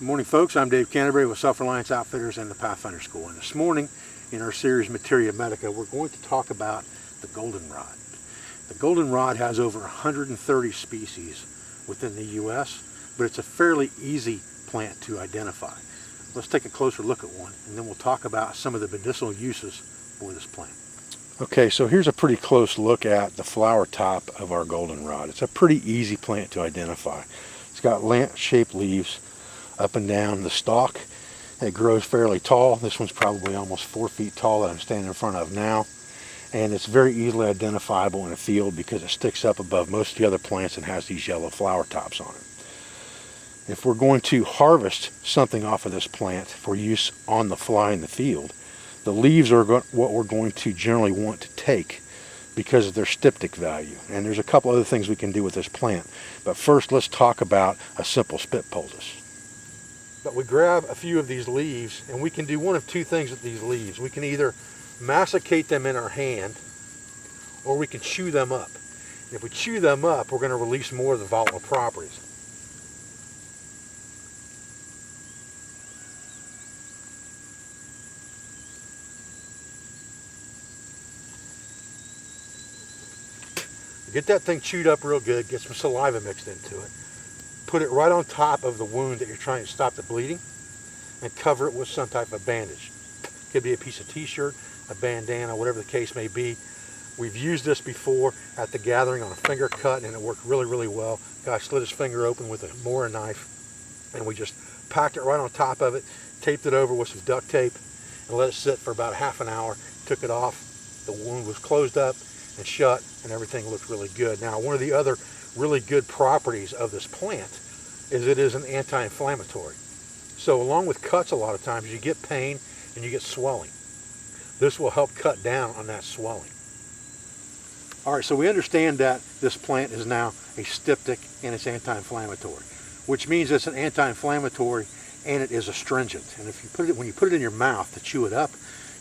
Good morning, folks. I'm Dave Canterbury with Self-Reliance Outfitters and the Pathfinder School. And this morning in our series Materia, Medica, we're going to talk about the goldenrod. The goldenrod has over 130 species within the U.S., but it's a fairly easy plant to identify. Let's take a closer look at one, and then we'll talk about some of the medicinal uses for this plant. Okay, so here's a pretty close look at the flower top of our goldenrod. It's a pretty easy plant to identify. It's got lamp-shaped leaves up and down the stalk. It grows fairly tall. This one's probably almost 4 feet tall that I'm standing in front of now. And it's very easily identifiable in a field because it sticks up above most of the other plants and has these yellow flower tops on it. If we're going to harvest something off of this plant for use on the fly in the field, the leaves are what we're going to generally want to take because of their styptic value. And there's a couple other things we can do with this plant. But first, let's talk about a simple spit poultice. But we grab a few of these leaves, and we can do one of two things with these leaves. We can either massacate them in our hand, or we can chew them up. And if we chew them up, we're going to release more of the volatile properties. Get that thing chewed up real good, get some saliva mixed into it. Put it right on top of the wound that you're trying to stop the bleeding, and cover it with some type of bandage. Could be a piece of t-shirt, a bandana, whatever the case may be. We've used this before at the gathering on a finger cut, and it worked really, really well. Guy slid his finger open with a Mora knife, and we just packed it right on top of it, taped it over with some duct tape, and let it sit for about half an hour. Took it off. The wound was closed up and shut, and everything looked really good. Now, one of the other really good properties of this plant is it is an anti-inflammatory. So along with cuts, a lot of times you get pain and you get swelling. This will help cut down on that swelling. All right, so we understand that this plant is now a styptic and it's anti-inflammatory, which means it's an anti-inflammatory and it is astringent. And if you put it, when you put it in your mouth to chew it up,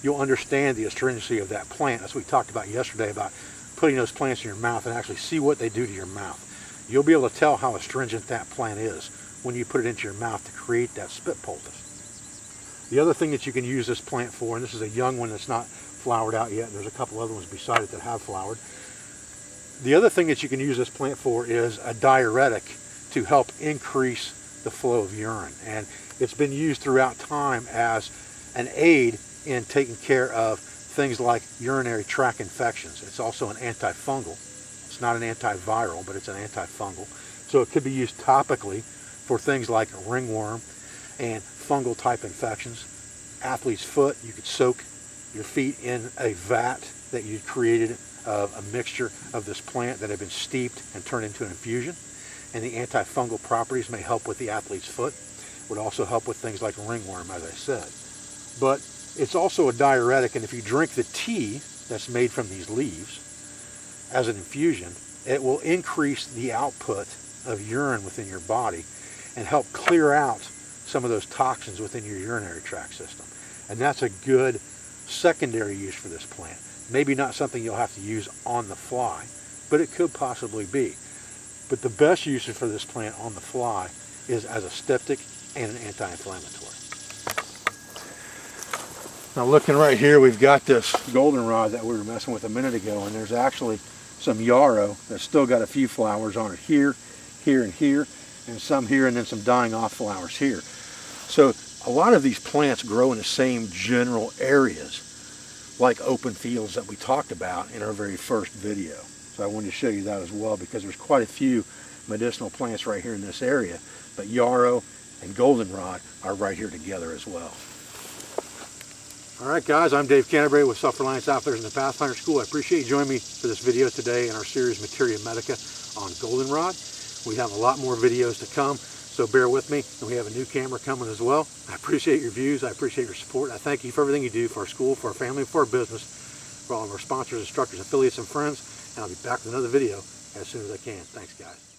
you'll understand the astringency of that plant. That's what we talked about yesterday, about putting those plants in your mouth and actually see what they do to your mouth. You'll be able to tell how astringent that plant is when you put it into your mouth to create that spit poultice. The other thing that you can use this plant for, and this is a young one that's not flowered out yet, there's a couple other ones beside it that have flowered. The other thing that you can use this plant for is a diuretic to help increase the flow of urine. And it's been used throughout time as an aid in taking care of things like urinary tract infections. It's also an antifungal. It's not an antiviral, but it's an antifungal. So it could be used topically for things like ringworm and fungal type infections. Athlete's foot, you could soak your feet in a vat that you created of a mixture of this plant that had been steeped and turned into an infusion. And the antifungal properties may help with the athlete's foot. Would also help with things like ringworm, as I said. But it's also a diuretic, and if you drink the tea that's made from these leaves as an infusion, it will increase the output of urine within your body and help clear out some of those toxins within your urinary tract system. And that's a good secondary use for this plant. Maybe not something you'll have to use on the fly, but it could possibly be. But the best use for this plant on the fly is as a styptic and an anti-inflammatory. Now looking right here, we've got this goldenrod that we were messing with a minute ago, and there's actually some yarrow that's still got a few flowers on it here, here, and here, and some here, and then some dying off flowers here. So a lot of these plants grow in the same general areas, like open fields that we talked about in our very first video. So I wanted to show you that as well, because there's quite a few medicinal plants right here in this area, but yarrow and goldenrod are right here together as well. All right, guys, I'm Dave Canterbury with Self-Reliance Outfitters and the Pathfinder School. I appreciate you joining me for this video today in our series Materia Medica on goldenrod. We have a lot more videos to come, so bear with me. And we have a new camera coming as well. I appreciate your views. I appreciate your support. I thank you for everything you do for our school, for our family, for our business, for all of our sponsors, instructors, affiliates, and friends. And I'll be back with another video as soon as I can. Thanks, guys.